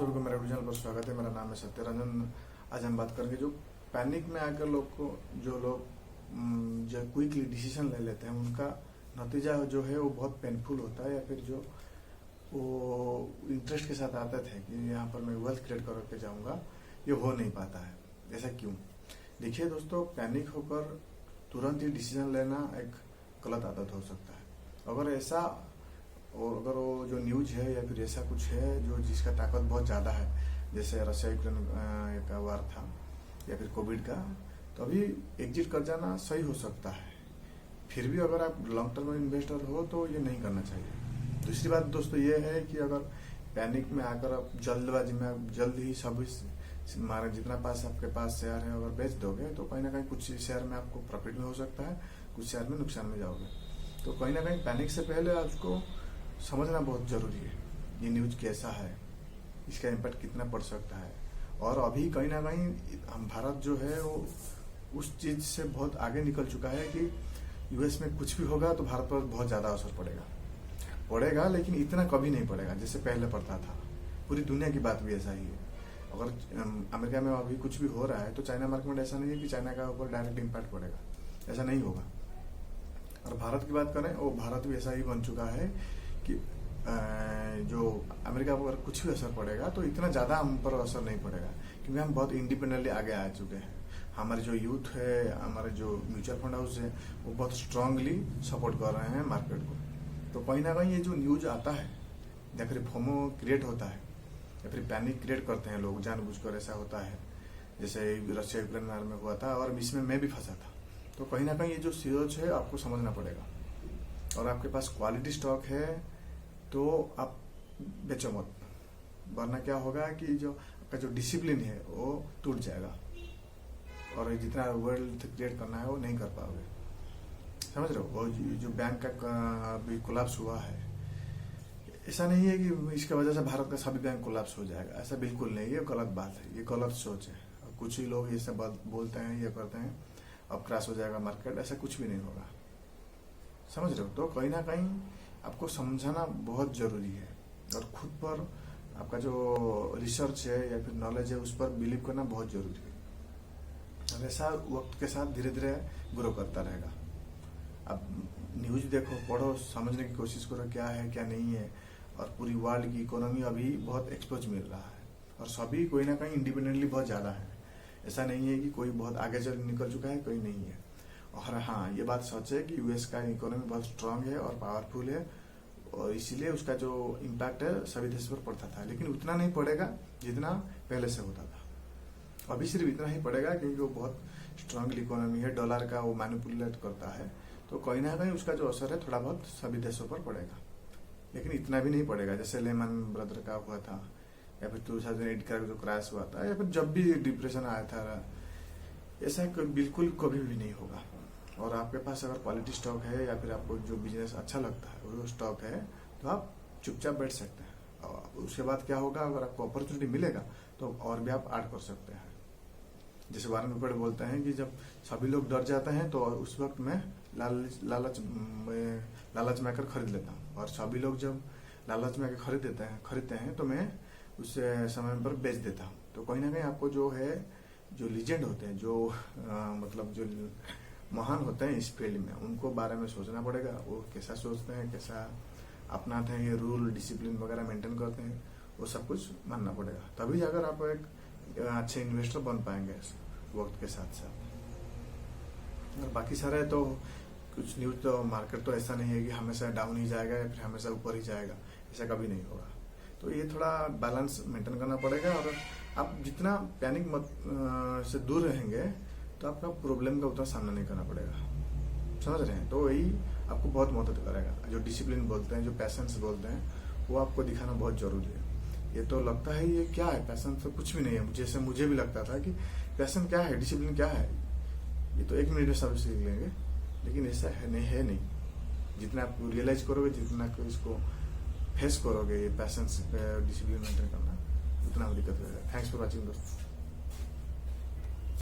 सभी को मेरे चैनल पर स्वागत है। मेरा नाम है सत्य रंजन। आज हम बात करेंगे जो पैनिक में आकर जो लोग जो क्विकली डिसीजन ले लेते हैं उनका नतीजा जो है वो बहुत पेनफुल होता है, या फिर जो वो इंटरेस्ट के साथ आते थे कि यहाँ पर मैं वेल्थ क्रिएट करके जाऊँगा, ये हो नहीं पाता है। ऐसा क्यों? देखिए दोस्तों, पैनिक होकर तुरंत ही डिसीजन लेना एक गलत आदत हो सकता है। अगर ऐसा और अगर वो जो न्यूज है या फिर ऐसा कुछ है जो जिसका ताकत बहुत ज़्यादा है, जैसे रशिया यूक्रेन का वार था या फिर कोविड का, तो अभी एग्जिट कर जाना सही हो सकता है। फिर भी अगर आप लॉन्ग टर्म इन्वेस्टर हो तो ये नहीं करना चाहिए। दूसरी बात दोस्तों ये है कि अगर पैनिक में आकर आप जल्दबाजी में आप जल्द ही सब मारे जितना पास आपके पास शेयर है अगर बेच दोगे तो कहीं ना कहीं कुछ शेयर में आपको प्रॉफिट में हो सकता है, कुछ शेयर में नुकसान में जाओगे। तो कहीं ना कहीं पैनिक से पहले आपको समझना बहुत जरूरी है ये न्यूज कैसा है, इसका इम्पैक्ट कितना पड़ सकता है। और अभी कहीं ना कहीं हम भारत जो है वो उस चीज से बहुत आगे निकल चुका है कि यूएस में कुछ भी होगा तो भारत पर बहुत ज्यादा असर पड़ेगा, लेकिन इतना कभी नहीं पड़ेगा जैसे पहले पड़ता था। पूरी दुनिया की बात भी ऐसा ही है। अगर अमेरिका में अभी कुछ भी हो रहा है तो चाइना मार्केट में ऐसा नहीं है कि चाइना का ऊपर डायरेक्ट इम्पैक्ट पड़ेगा, ऐसा नहीं होगा। और भारत की बात करें, वो भारत भी ऐसा ही बन चुका है कि जो अमेरिका पर कुछ भी असर पड़ेगा तो इतना ज़्यादा हम पर असर नहीं पड़ेगा, क्योंकि हम बहुत इंडिपेंडेंटली आगे आ चुके हैं। हमारे जो यूथ है, हमारे जो म्यूचुअल फंड हाउस है, वो बहुत स्ट्रांगली सपोर्ट कर रहे हैं मार्केट को। तो कहीं ना कहीं ये जो न्यूज आता है या फिर फोमो क्रिएट होता है या फिर पैनिक क्रिएट करते हैं लोग जानबूझकर, ऐसा होता है जैसे रशिया यूक्रेन वार में हुआ था और इसमें मैं भी फंसा था। तो कहीं ना कहीं ये जो सोच है आपको समझना पड़ेगा। और आपके पास क्वालिटी स्टॉक है तो आप बेचो मत, वरना क्या होगा कि जो आपका जो डिसिप्लिन है वो टूट जाएगा और जितना वेल्थ क्रिएट करना है वो नहीं कर पाओगे। समझ रहे हो? वो जो बैंक का भी कोलैप्स हुआ है, ऐसा नहीं है कि इसकी वजह से भारत का सभी बैंक कोलैप्स हो जाएगा, ऐसा बिल्कुल नहीं। ये गलत बात है, ये गलत सोच है। कुछ ही लोग ये सब बोलते हैं, ये करते हैं, अब क्रैश हो जाएगा मार्केट, ऐसा कुछ भी नहीं होगा। समझ रहे हो? तो कहीं ना कहीं आपको समझाना बहुत जरूरी है और खुद पर आपका जो रिसर्च है या फिर नॉलेज है उस पर बिलीव करना बहुत जरूरी है। और ऐसा वक्त के साथ धीरे धीरे ग्रो करता रहेगा। अब न्यूज देखो, पढ़ो, समझने की कोशिश करो क्या है क्या नहीं है। और पूरी वर्ल्ड की इकोनॉमी अभी बहुत एक्सपोज मिल रहा है और सभी कोई ना कहीं इंडिपेंडेंटली बहुत ज़्यादा है। ऐसा नहीं है कि कोई बहुत आगे चल निकल चुका है, कोई नहीं है। और हाँ, ये बात सच है कि यूएस का इकोनॉमी बहुत स्ट्रांग है और पावरफुल है, और इसीलिए उसका जो इम्पैक्ट है सभी देशों पर पड़ता था, लेकिन उतना नहीं पड़ेगा जितना पहले से होता था। अभी सिर्फ इतना ही पड़ेगा क्योंकि वो बहुत स्ट्रांग इकोनॉमी है, डॉलर का वो मैनिपुलेट करता है, तो कहीं ना कहीं उसका जो असर है थोड़ा बहुत सभी देशों पर पड़ेगा, लेकिन इतना भी नहीं पड़ेगा जैसे लेमन ब्रदर का हुआ था या फिर 2008 का जो क्रैश हुआ था या फिर जब भी डिप्रेशन आया था, ऐसा बिल्कुल कभी भी नहीं होगा। और आपके पास अगर क्वालिटी स्टॉक है या फिर आपको जो बिजनेस अच्छा लगता है वो स्टॉक है तो आप चुपचाप बैठ सकते हैं। और उसके बाद क्या होगा, अगर आपको अपॉर्चुनिटी मिलेगा तो और भी आप ऐड कर सकते हैं। जैसे वारन बफेट बोलते हैं कि जब सभी लोग डर जाते हैं तो उस वक्त मैं लालच में आकर खरीद लेता हूँ, और सभी लोग जब लालच में आकर खरीदते हैं तो मैं उस समय पर बेच देता हूँ। तो कहीं ना कहीं आपको जो है, जो लीजेंड होते हैं, जो मतलब जो महान होते हैं इस फील्ड में, उनको बारे में सोचना पड़ेगा। वो कैसा सोचते हैं, कैसा अपनाते हैं, ये रूल डिसिप्लिन वगैरह मेंटेन करते हैं, वो सब कुछ मानना पड़ेगा। तभी जाकर आप एक अच्छे इन्वेस्टर बन पाएंगे वक्त के साथ साथ। और बाकी सारे तो कुछ न्यूज तो मार्केट तो ऐसा नहीं है कि हमेशा डाउन ही जाएगा या फिर हमेशा ऊपर ही जाएगा, ऐसा कभी नहीं होगा। तो ये थोड़ा बैलेंस मेंटेन करना पड़ेगा। और आप जितना पैनिक मत से दूर रहेंगे तो आपका प्रॉब्लम का उतना सामना नहीं करना पड़ेगा। समझ रहे हैं? तो वही आपको बहुत मदद करेगा। जो डिसिप्लिन बोलते हैं, जो पैशंस बोलते हैं, वो आपको दिखाना बहुत जरूरी है। ये तो लगता है ये क्या है, पैशन तो कुछ भी नहीं है। जैसे मुझे भी लगता था कि पैशन क्या है, डिसिप्लिन क्या है, ये तो 1 मिनट में सब सीख लेंगे, लेकिन ऐसा है नहीं। जितना आप रियलाइज करोगे, जितना इसको फेस करोगे, ये पैशन डिसिप्लिन मेंटेन करना, उतना दिक्कत होगा। थैंक्स फॉर वॉचिंग दोस्तों।